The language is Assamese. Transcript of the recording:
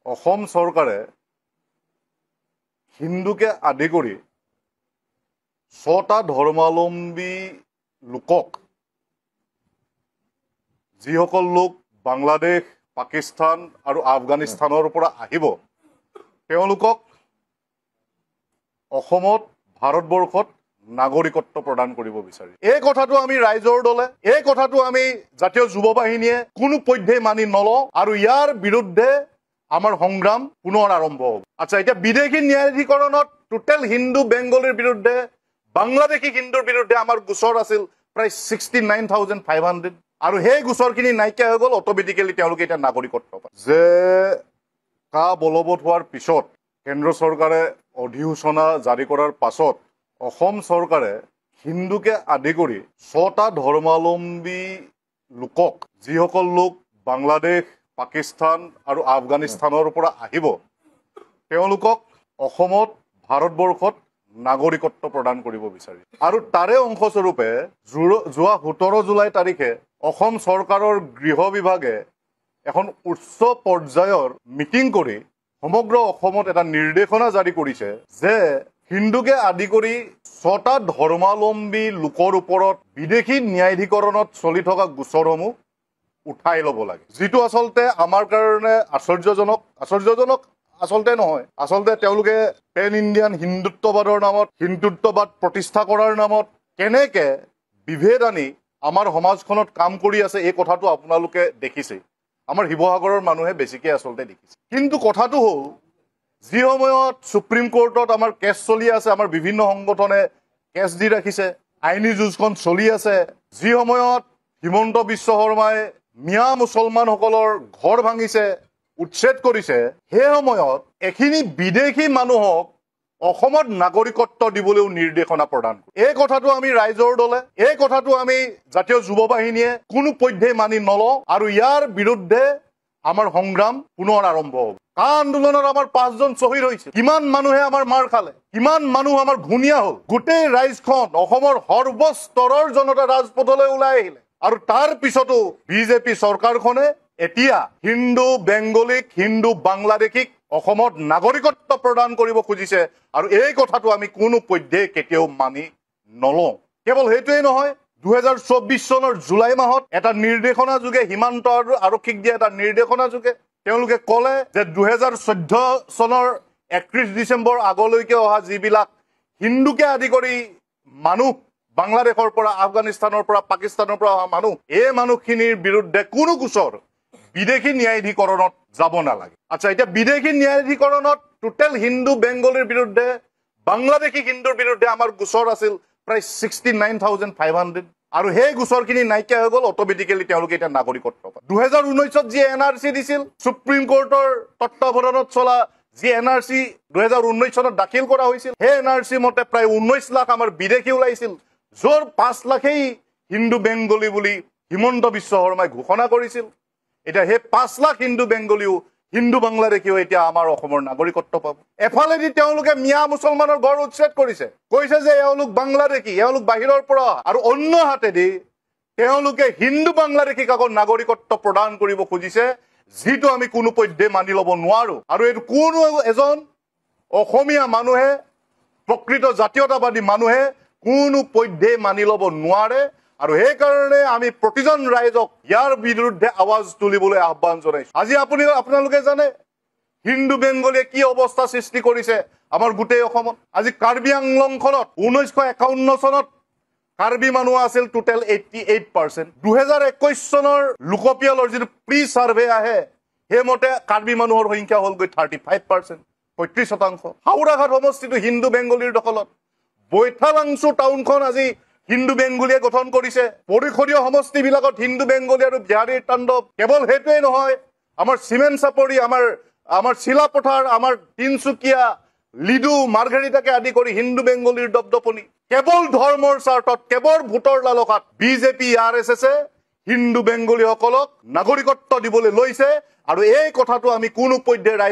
অসম চৰকাৰে হিন্দুকে আদি কৰি 6টা ধৰ্মাৱলম্বী লোকক যিসকল লোক বাংলাদেশ, পাকিস্তান আৰু আফগানিস্তানৰ পৰা আহিব তেওঁলোকক অসমত ভাৰতবৰ্ষত নাগৰিকত্ব প্ৰদান কৰিব বিচাৰি এই কথাটো আমি ৰাইজৰ দলে এই কথাটো আমি জাতীয় যুৱ বাহিনীয়ে কোনো পধ্যে মানি নলওঁ আৰু ইয়াৰ বিৰুদ্ধে আমাৰ সংগ্ৰাম পুনৰ আৰম্ভ হ'ব। আচ্ছা, এতিয়া বিদেশী ন্যায়াধিকৰণত টোটেল হিন্দু বেংগলীৰ বিৰুদ্ধে বাংলাদেশী হিন্দুৰ বিৰুদ্ধে আমাৰ গোচৰ আছিল প্ৰায় 69,500 আৰু সেই গোচৰখিনি নাইকিয়া হৈ গ'ল। অট'মেটিকেলি তেওঁলোকে এতিয়া নাগৰিকত্ব পায়। যে কা বলবৎ হোৱাৰ পিছত কেন্দ্ৰ চৰকাৰে অধিসূচনা জাৰি কৰাৰ পাছত অসম চৰকাৰে হিন্দুকে আদি কৰি 6টা ধৰ্মাৱলম্বী লোকক যিসকল লোক বাংলাদেশ, পাকিস্তান আৰু আফগানিস্তানৰ পৰা আহিব তেওঁলোকক অসমত ভাৰতবৰ্ষত নাগৰিকত্ব প্ৰদান কৰিব বিচাৰি আৰু তাৰে অংশস্বৰূপে যোৱা 17 জুলাই তাৰিখে অসম চৰকাৰৰ গৃহ বিভাগে এখন উচ্চ পৰ্যায়ৰ মিটিং কৰি সমগ্ৰ অসমত এটা নিৰ্দেশনা জাৰি কৰিছে যে হিন্দুকে আদি কৰি 6টা ধৰ্মাৱলম্বী লোকৰ ওপৰত বিদেশী ন্যায়াধিকৰণত চলি থকা গোচৰসমূহ উঠাই ল'ব লাগে, যিটো আচলতে আমাৰ কাৰণে আশ্চৰ্যজনক আচলতে নহয়। আচলতে তেওঁলোকে পেন ইণ্ডিয়ান হিন্দুত্ববাদৰ নামত হিন্দুত্ববাদ প্ৰতিষ্ঠা কৰাৰ নামত কেনেকে বিভেদ আনি আমাৰ সমাজখনত কাম কৰি আছে এই কথাটো আপোনালোকে দেখিছে। আমাৰ শিৱসাগৰৰ মানুহে বেছিকৈ আচলতে দেখিছে। কিন্তু কথাটো হ'ল যি সময়ত সুপ্ৰিম কোৰ্টত আমাৰ কেছ চলি আছে, আমাৰ বিভিন্ন সংগঠনে কেছ দি ৰাখিছে, আইনী যুঁজখন চলি আছে, যি সময়ত হিমন্ত বিশ্ব শৰ্মাই মিয়া মুছলমানসকলৰ ঘৰ ভাঙিছে, উচ্ছেদ কৰিছে, সেই সময়ত এখিনি বিদেশী মানুহক অসমত নাগৰিকত্ব দিবলৈও নিৰ্দেশনা প্ৰদান কৰে। এই কথাটো আমি ৰাইজৰ দলে এই কথাটো আমি জাতীয় যুৱ বাহিনীয়ে কোনো পধ্যে মানি নলওঁ আৰু ইয়াৰ বিৰুদ্ধে আমাৰ সংগ্ৰাম পুনৰ আৰম্ভ হ'ব। কা আন্দোলনত আমাৰ 5জন শ্বহীদ হৈছিল, কিমান মানুহে আমাৰ মাৰ খালে, কিমান মানুহ আমাৰ ঘূণীয়া হ'ল। গোটেই ৰাইজখন অসমৰ সৰ্বস্তৰৰ জনতা ৰাজপথলৈ ওলাই আহিলে আৰু তাৰ পিছতো বিজেপি চৰকাৰখনে এতিয়া হিন্দু বেংগলীক, হিন্দু বাংলাদেশীক অসমত নাগৰিকত্ব প্ৰদান কৰিব খুজিছে আৰু এই কথাটো আমি কোনো পধ্যে কেতিয়াও মানি নলওঁ। কেৱল সেইটোৱেই নহয়, 2024 চনৰ জুলাই মাহত এটা নিৰ্দেশনা যোগে সীমান্ত আৰক্ষীক দিয়া এটা নিৰ্দেশনা যোগে তেওঁলোকে ক'লে যে 2014 চনৰ 31 ডিচেম্বৰ আগলৈকে অহা যিবিলাক হিন্দুকে আদি কৰি মানুহ বাংলাদেশৰ পৰা, আফগানিস্তানৰ পৰা, পাকিস্তানৰ পৰা অহা মানুহ, এই মানুহখিনিৰ বিৰুদ্ধে কোনো গোচৰ বিদেশী ন্যায়াধিকৰণত যাব নালাগে। আচ্ছা, এতিয়া বিদেশী ন্যায়াধিকৰণত টোটেল হিন্দু বেংগলীৰ বিৰুদ্ধে বাংলাদেশী হিন্দুৰ বিৰুদ্ধে আমাৰ গোচৰ আছিল প্ৰায় 69,500 আৰু সেই গোচৰখিনি নাইকিয়া হৈ গ'ল। অট'মেটিকেলি তেওঁলোকে এতিয়া নাগৰিকত্ব পায়। 2019ত যি NRC দিছিল, সুপ্ৰিম কোৰ্টৰ তত্বাৱধানত চলা যি NRC 2019 চনত দাখিল কৰা হৈছিল, সেই NRC মতে প্ৰায় 19 লাখ আমাৰ বিদেশী ওলাইছিল, য'ৰ 5 লাখেই হিন্দু বেংগলী বুলি হিমন্ত বিশ্ব শৰ্মাই ঘোষণা কৰিছিল। এতিয়া সেই 5 লাখ হিন্দু বেংগলীও, হিন্দু বাংলাদেশীও এতিয়া আমাৰ অসমৰ নাগৰিকত্ব পাব। এফালেদি তেওঁলোকে মিয়া মুছলমানৰ ঘৰ উচ্ছেদ কৰিছে, কৈছে যে এওঁলোক বাংলাদেশী, এওঁলোক বাহিৰৰ পৰা, আৰু অন্য হাতেদি তেওঁলোকে হিন্দু বাংলাদেশীক আকৌ নাগৰিকত্ব প্ৰদান কৰিব খুজিছে, যিটো আমি কোনো পধ্যে মানি ল'ব নোৱাৰো। আৰু এইটো কোনো এজন অসমীয়া মানুহে, প্ৰকৃত জাতীয়তাবাদী মানুহে কোনো পধ্যে মানি ল'ব নোৱাৰে আৰু সেইকাৰণে আমি প্ৰতিজন ৰাইজক ইয়াৰ বিৰুদ্ধে আৱাজ তুলিবলৈ আহ্বান জনাইছো। আজি আপোনালোকে জানে হিন্দু বেংগলীয়ে কি অৱস্থা সৃষ্টি কৰিছে আমাৰ গোটেই অসমত। আজি কাৰ্বি আংলংখনত 1951 চনত কাৰ্বি মানুহ আছিল টোটেল 88%। 2021 চনৰ লোকপিয়লৰ যিটো প্ৰি চাৰ্ভে আহে সেইমতে কাৰ্বি মানুহৰ সংখ্যা হ'লগৈ 35%, 35%। হাওৰাঘাট সমষ্টিটো হিন্দু বেংগলীৰ দখলত। বৈঠালাংচু টাউনখন আজি হিন্দু বেংগলীয়ে গঠন কৰিছে। পৰিষদীয় সমষ্টিবিলাকত হিন্দু বেংগলী আৰু বিহাৰীৰ তাণ্ডৱ। কেৱল সেইটোৱেই নহয়, আমাৰ চিমেণ্ট চাপৰি, আমাৰ চিলাপথাৰ, আমাৰ তিনচুকীয়া, লিডু, মাৰ্ঘেৰিটাকে আদি কৰি হিন্দু বেংগলীৰ দপদপনি। কেৱল ধৰ্মৰ স্বাৰ্থত, কেৱল ভোটৰ লালসাত বিজেপি RSSে হিন্দু বেংগলীসকলক নাগৰিকত্ব দিবলৈ লৈছে আৰু এই কথাটো আমি কোনো পধ্যে ৰাইজ